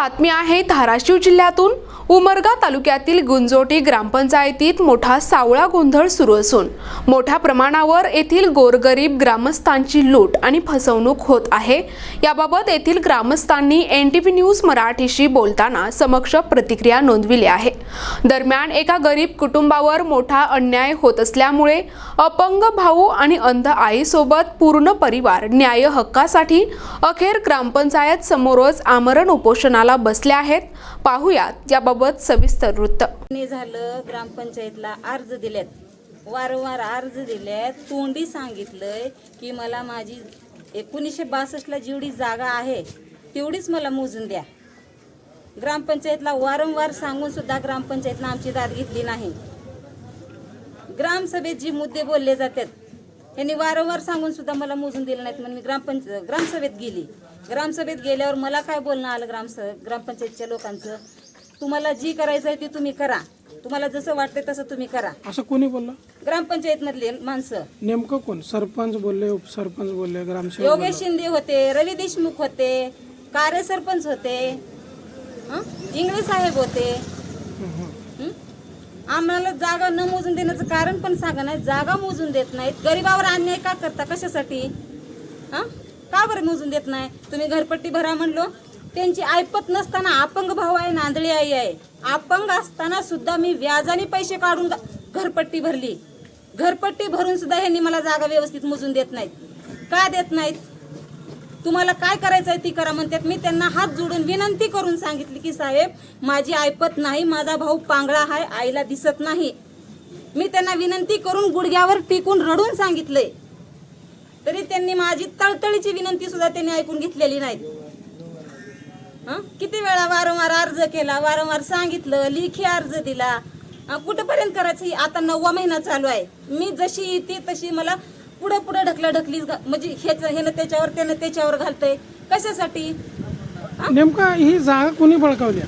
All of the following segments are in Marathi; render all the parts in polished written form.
बातमी आहे धाराशिव जिल्ह्यातून। उमरगा तालुक्यातील गुंजोटी ग्रामपंचायतीत मोठा सावळा गोंधळ सुरू असून मोठ्या प्रमाणावर येथील गोरगरीब ग्रामस्थांची लूट आणि फसवणूक होत आहे। याबाबत येथील ग्रामस्थांनी एनटीव्ही न्यूज मराठीशी बोलताना समक्ष प्रतिक्रिया नोंदविली आहे। दरम्यान एका गरीब कुटुंबावर मोठा अन्याय होत असल्यामुळे अपंग भाऊ आणि अंध आईसोबत पूर्ण परिवार न्याय हक्कासाठी अखेर ग्रामपंचायत समोरच आमरण उपोषणाला बसले आहेत। पाहुयात याबाबत सविस्तर वृत्त। झालं ग्रामपंचायतला अर्ज दिलेत, वारंवार अर्ज दिलेत, तोंडी सांगितलंय की मला माझी 1962 ला जेवढी जागा आहे तेवढीच मला मोजून द्या। ग्रामपंचायतला वारंवार सांगून सुद्धा ग्रामपंचायतला आमची दाद घेतली नाही। ग्रामसभेत जी मुद्दे बोलले जातात त्यांनी वारंवार सांगून सुद्धा मला मोजून दिलं नाहीत। म्हणून मी ग्रामसभेत गेली। ग्रामसभेत गेल्यावर मला काय बोलणं आलं ग्रामपंचायतच्या लोकांचं, तुम्हाला जी करायचं आहे ती तुम्ही करा, तुम्हाला जसं वाटतंय तसं तुम्ही करा। असं कोणी बोललं? ग्रामपंचायत मधले माणसं। नेमकं कोण? सरपंच बोलले, उपसरपंच बोलले, ग्रामसेवक योगेश शिंदे होते, रवी देशमुख होते, कार्य सरपंच होते, इंगळे साहेब होते। आम्हाला जागा न मोजून देण्याचं कारण पण सांगा नाही, जागा मोजून देत नाहीत। गरीबावर अन्याय का करता? कशासाठी? का बरं मोजून देत नाही? तुम्ही घरपट्टी भरा म्हणलो, त्यांची ऐपत नसताना अपंग भाऊ आहे, नांदळी आई आहे, अपंग असताना सुद्धा मी व्याजाने पैसे काढून घरपट्टी भरली। घरपट्टी भरून सुद्धा ह्यांनी मला जागा व्यवस्थित मोजून देत नाहीत। का देत नाहीत? तुम्हाला काय करायचंय ती करा म्हणतात। मी त्यांना हात जोडून विनंती करून सांगितली की साहेब माझी ऐपत नाही, माझा भाऊ पांगळा आहे, आईला दिसत नाही। मी त्यांना विनंती करून गुडघ्यावर टिकून रडून सांगितलंय, तरी त्यांनी माझी तळतळीची विनंती सुद्धा त्यांनी ऐकून घेतलेली नाही। किती वेळा वारंवार अर्ज केला, वारंवार सांगितलं, लेखी अर्ज दिला, कुठपर्यंत करायचं? आता 9वा महिना चालू आहे। मी जशी येते तशी मला पुढे पुढे ढकली म्हणजे ह्यानं त्याच्यावर त्यानं त्याच्यावर घालतंय। कशासाठी? नेमका ही जागा कोणी बळकावली?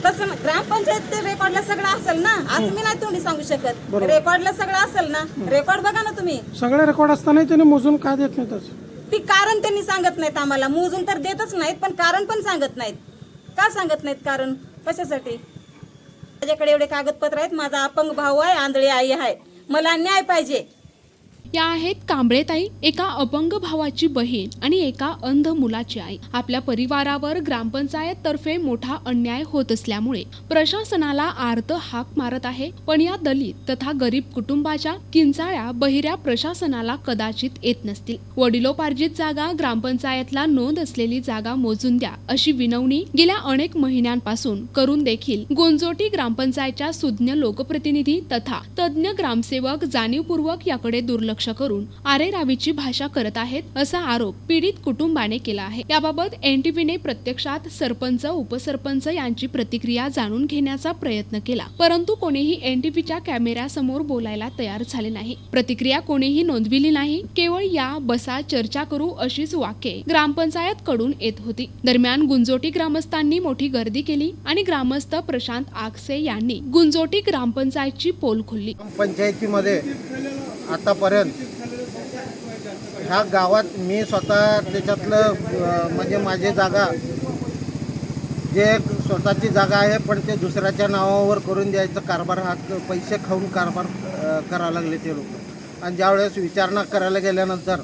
तसं ग्रामपंचायत रेकॉर्डला सगळं असेल ना, असं मी नाही तोंडी सांगू शकत। रेकॉर्डला सगळं असेल ना, रेकॉर्ड बघा ना तुम्ही। सगळे रेकॉर्ड असताना त्याने मोजून का देत नाही? तसं ती कारण त्यांनी सांगत नाहीत आम्हाला, मोजून तर देतच नाहीत, पण कारण पण सांगत नाहीत। का सांगत नाहीत कारण? कशासाठी? माझ्याकडे एवढे कागदपत्र आहेत, माझा अपंग भाऊ आहे, आंधळी आई आहे, मला न्याय पाहिजे। या आहेत कांबळेताई, एका अपंग भावाची बहीण आणि एका अंध मुलाची आई। आपल्या परिवारावर ग्रामपंचायत तर्फे मोठा अन्याय होत असल्यामुळे प्रशासनाला आर्त हाक मारत आहे, पण या दलित तथा गरीब कुटुंबाच्या किंचाळ्या बहिऱ्या प्रशासनाला कदाचित येत नसतील। वडिलोपार्जित जागा, ग्रामपंचायतला नोंद असलेली जागा मोजून द्या अशी विनवणी गेल्या अनेक महिन्यांपासून करून देखील गुंजोटी ग्रामपंचायतच्या सुज्ञ लोकप्रतिनिधी तथा तज्ञ ग्रामसेवक जाणीवपूर्वक याकडे दुर्लक्ष करून आरेरावीची भाषा करत आहेत असा आरोप पीडित कुटुंबाने केला आहे। याबाबत एनटीव्हीने प्रत्यक्षात सरपंच, उपसरपंच यांची प्रतिक्रिया जाणून घेण्याचा प्रयत्न केला, परंतु कोणीही एनटीव्हीच्या कॅमेऱ्यासमोर बोलायला तयार झाले नाही। प्रतिक्रिया कोणीही नोंदविली नाही। केवळ या बसा चर्चा करू अशीच वाक्ये ग्रामपंचायत कडून येत होती। दरम्यान गुंजोटी ग्रामस्थांनी मोठी गर्दी केली आणि ग्रामस्थ प्रशांत आगसे यांनी गुंजोटी ग्रामपंचायतची पोल खोलली। पंचायतीमध्ये आतापर्यंत ह्या गावात मी स्वतः त्याच्यातलं म्हणजे माझी जागा जे स्वतःची जागा आहे पण ते दुसऱ्याच्या नावावर करून द्यायचं कारभार, हा पैसे खाऊन कारभार करायला लागले ते लोक। आणि ज्यावेळेस विचारणा करायला गेल्यानंतर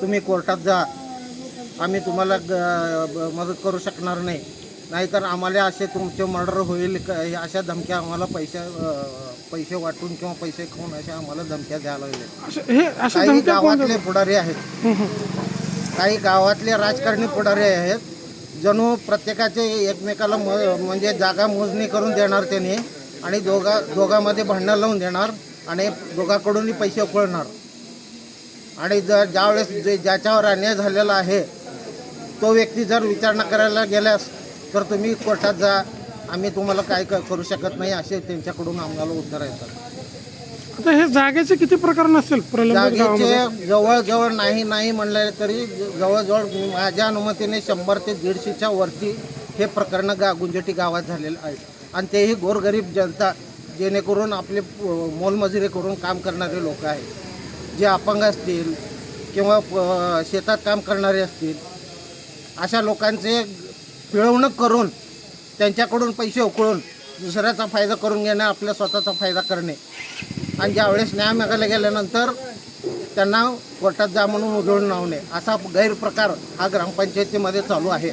तुम्ही कोर्टात जा, आम्ही तुम्हाला मदत करू शकणार नाही, नाहीतर आम्हाला असे तुमचे मर्डर होईल अशा धमक्या आम्हाला पैसे वाटून किंवा पैसे खाऊन अशा आम्हाला धमक्या द्यायला लागल्या। काही गावातले पुढारी आहेत, काही गावातले राजकारणी पुढारी आहेत, जणू प्रत्येकाचे एकमेकाला म्हणजे जागा मोजणी करून देणार त्यांनी आणि दोघांमध्ये भांडणं लावून देणार आणि दोघांकडूनही पैसे उकळणार। आणि ज्यावेळेस ज्याच्यावर अन्याय झालेला आहे तो व्यक्ती जर विचारणा करायला गेल्यास तर तुम्ही कोर्टात जा, आम्ही तुम्हाला काय करू शकत नाही, असे त्यांच्याकडून आम्हाला उत्तर येतात। आता हे जागेचे किती प्रकार नसेल? जागेचे जवळजवळ नाही म्हणले तरी जवळजवळ माझ्या अनुमतीने 100 ते 150च्या वरती हे प्रकरण गुंजोटी गावात झालेलं आहे। आणि तेही गोरगरीब जनता, जेणेकरून आपले मोलमजुरी करून काम करणारे लोक आहेत, जे अपंग असतील किंवा शेतात काम करणारे असतील, अशा लोकांचे पिळवणूक करून त्यांच्याकडून पैसे उकळून दुसऱ्याचा फायदा करून घेणं, आपल्या स्वतःचा फायदा करणे आणि ज्यावेळेस न्याय मागायला गेल्यानंतर त्यांना कोर्टात जा म्हणून उधळून लावणे असा गैरप्रकार हा ग्रामपंचायतीमध्ये चालू आहे.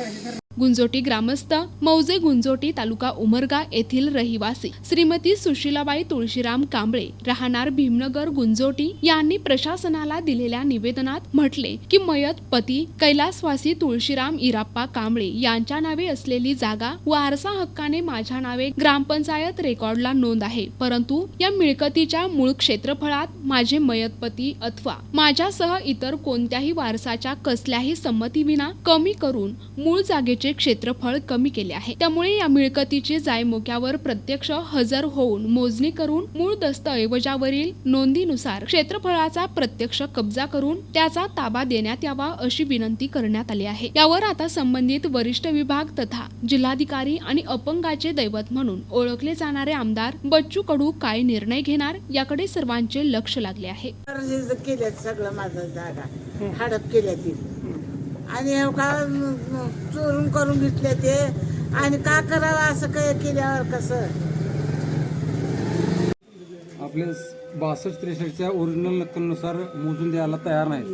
गुंजोटी ग्रामस्थ मौजे गुंजोटी तालुका उमरगा येथील रहिवासी श्रीमती सुशीलाबाई तुळशीराम कांबळे राहणार भीमनगर गुंजोटी यांनी प्रशासनाला दिलेल्या निवेदनात म्हटले की मयत पती कैलासवासी तुळशीराम इराप्पा कांबळे यांच्या नावे असलेली जागा वारसा हक्काने माझ्या नावे ग्रामपंचायत रेकॉर्डला नोंद आहे, परंतु या मिळकतीच्या मूळ क्षेत्रफळात माझे मयत पती अथवा माझ्यासह इतर कोणत्याही वारसाच्या कसल्याही संमतीविना कमी करून मूळ जागेचे क्षेत्रफळ कमी केले आहे. त्यामुळे या मिळकतीचे जायमोक्यावर प्रत्यक्ष हजर होऊन मोजणी करून मूळ दस्तऐवजावरील नोंदीनुसार क्षेत्रफळाचा प्रत्यक्ष कब्जा करून त्याचा ताबा देण्यात यावा अशी विनंती करण्यात आली आहे. यावर आता संबंधित वरिष्ठ विभाग तथा जिल्हाधिकारी आणि अपंगाचे दैवत म्हणून ओळखले जाणारे आमदार बच्चू कडू काय निर्णय घेणार याकडे सर्वांचे लक्ष लागले आहे. केल्यात सगळं माझं जागा हडप केल्या ती आणि का चोरून करून घेतले ते आणि का करावं असं काय केल्यावर कसं. आपले 62-63च्या ओरिजिनल नक्कलनुसार मोजून द्यायला तयार नाहीत.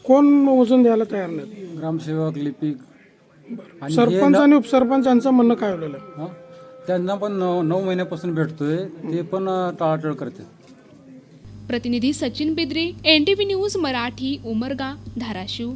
कोण मोजून द्यायला तयार नाही? ग्रामसेवक, लिपिक आणि सरपंच आणि उपसरपंचांचं म्हणणं काय होलेलं? हं? त्यांना पण 9 महिन्यापासून भेटतोय, ते पण टाळाटाळ करते. प्रतिनिधी सचिन बिद्री, NTV न्यूज मराठी, उमरगा, धाराशिव.